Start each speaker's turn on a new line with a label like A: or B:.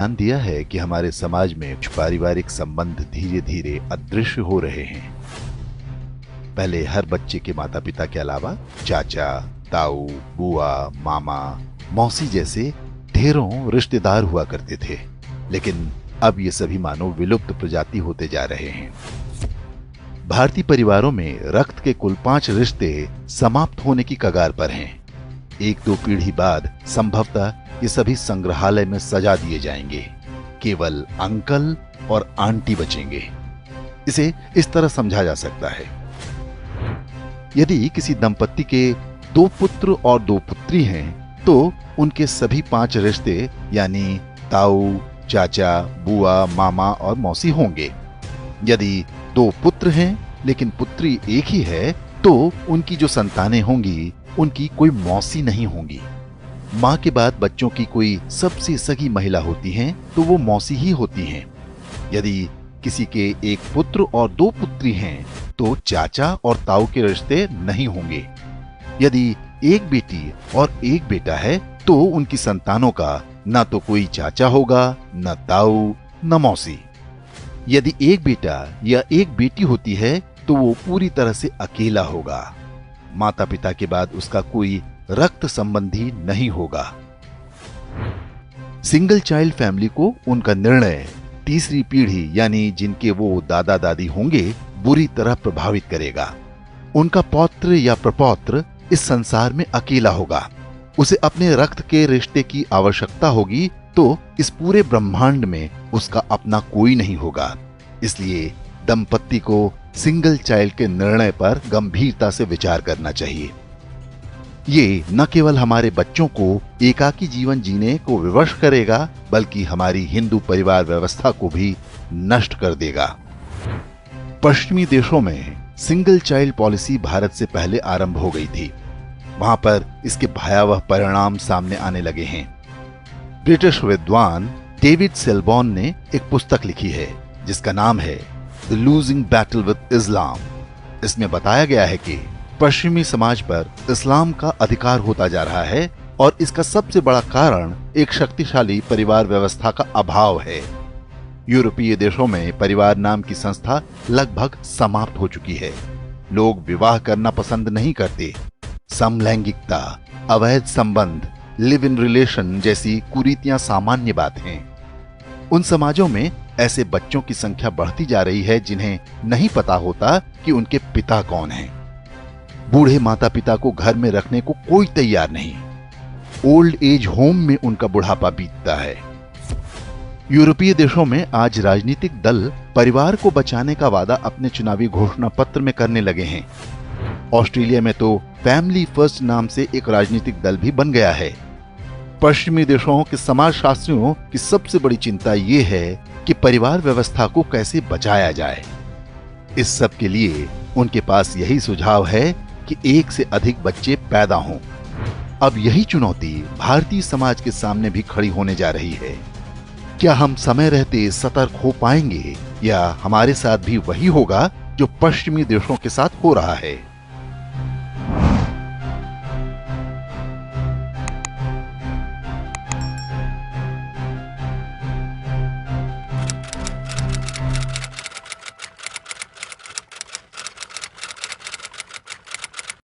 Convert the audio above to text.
A: ध्यान दिया है कि हमारे समाज में कुछ पारिवारिक संबंध धीरे धीरे अदृश्य हो रहे हैं। पहले हर बच्चे के माता पिता के अलावा चाचा, ताऊ, बुआ, मामा, मौसी जैसे ढेरों रिश्तेदार हुआ करते थे, लेकिन अब ये सभी मानो विलुप्त प्रजाति होते जा रहे हैं। भारतीय परिवारों में रक्त के कुल 5 रिश्ते समाप्त होने की कगार पर हैं। 1-2 पीढ़ी बाद संभवतः ये सभी संग्रहालय में सजा दिए जाएंगे। केवल अंकल और आंटी बचेंगे। इसे इस तरह समझा जा सकता है, यदि किसी दंपत्ति के 2 पुत्र और 2 पुत्री हैं, तो उनके सभी 5 रिश्ते यानी ताऊ, चाचा, बुआ, मामा और मौसी होंगे। यदि 2 पुत्र हैं लेकिन पुत्री एक ही है, तो उनकी जो संतानें होंगी उनकी कोई मौसी नहीं होंगी। मां के बाद बच्चों की कोई सबसे सगी महिला होती हैं, तो वो मौसी ही होती हैं। यदि किसी के 1 पुत्र और 2 पुत्री हैं, तो चाचा और ताऊ के रिश्ते नहीं होंगे। यदि 1 बेटी और 1 बेटा है, तो उनकी संतानों का न तो कोई चाचा होगा, न ताऊ, न मौसी। यदि 1 बेटा या 1 बेटी होती है, तो वो पूरी तरह से अकेला होगा। माता पिता के बाद उसका कोई रक्त संबंधी नहीं होगा। सिंगल चाइल्ड फैमिली को उनका निर्णय तीसरी पीढ़ी यानी जिनके वो दादा दादी होंगे बुरी तरह प्रभावित करेगा। उनका पौत्र या प्रपौत्र इस संसार में अकेला होगा। उसे अपने रक्त के रिश्ते की आवश्यकता होगी, तो इस पूरे ब्रह्मांड में उसका अपना कोई नहीं होगा। इसलिए दंपत्ति को सिंगल चाइल्ड के निर्णय पर गंभीरता से विचार करना चाहिए। ये न केवल हमारे बच्चों को एकाकी जीवन जीने को विवश करेगा, बल्कि हमारी हिंदू परिवार व्यवस्था को भी नष्ट कर देगा। पश्चिमी देशों में सिंगल चाइल्ड पॉलिसी भारत से पहले आरंभ हो गई थी। वहां पर इसके भयावह परिणाम सामने आने लगे हैं। ब्रिटिश विद्वान डेविड सेलबॉर्न ने एक पुस्तक लिखी है जिसका नाम है द लूजिंग बैटल विद इस्लाम। इसमें बताया गया है कि पश्चिमी समाज पर इस्लाम का अधिकार होता जा रहा है और इसका सबसे बड़ा कारण एक शक्तिशाली परिवार व्यवस्था का अभाव है। यूरोपीय देशों में परिवार नाम की संस्था लगभग समाप्त हो चुकी है। लोग विवाह करना पसंद नहीं करते। समलैंगिकता, अवैध संबंध, लिव इन रिलेशन जैसी कुरीतियां सामान्य बात हैं। उन समाजों में ऐसे बच्चों की संख्या बढ़ती जा रही है जिन्हें नहीं पता होता कि उनके पिता कौन हैं। बूढ़े माता पिता को घर में रखने को कोई तैयार नहीं। ओल्ड एज होम में उनका बुढ़ापा बीतता है। यूरोपीय देशों में आज राजनीतिक दल परिवार को बचाने का वादा अपने चुनावी घोषणा पत्र में करने लगे हैं। ऑस्ट्रेलिया में तो फैमिली फर्स्ट नाम से एक राजनीतिक दल भी बन गया है। पश्चिमी देशों के समाजशास्त्रियों की सबसे बड़ी चिंता ये है कि परिवार व्यवस्था को कैसे बचाया जाए। इस सब के लिए उनके पास यही सुझाव है कि एक से अधिक बच्चे पैदा हों। अब यही चुनौती भारतीय समाज के सामने भी खड़ी होने जा रही है। क्या हम समय रहते सतर्क हो पाएंगे या हमारे साथ भी वही होगा जो पश्चिमी देशों के साथ हो रहा है?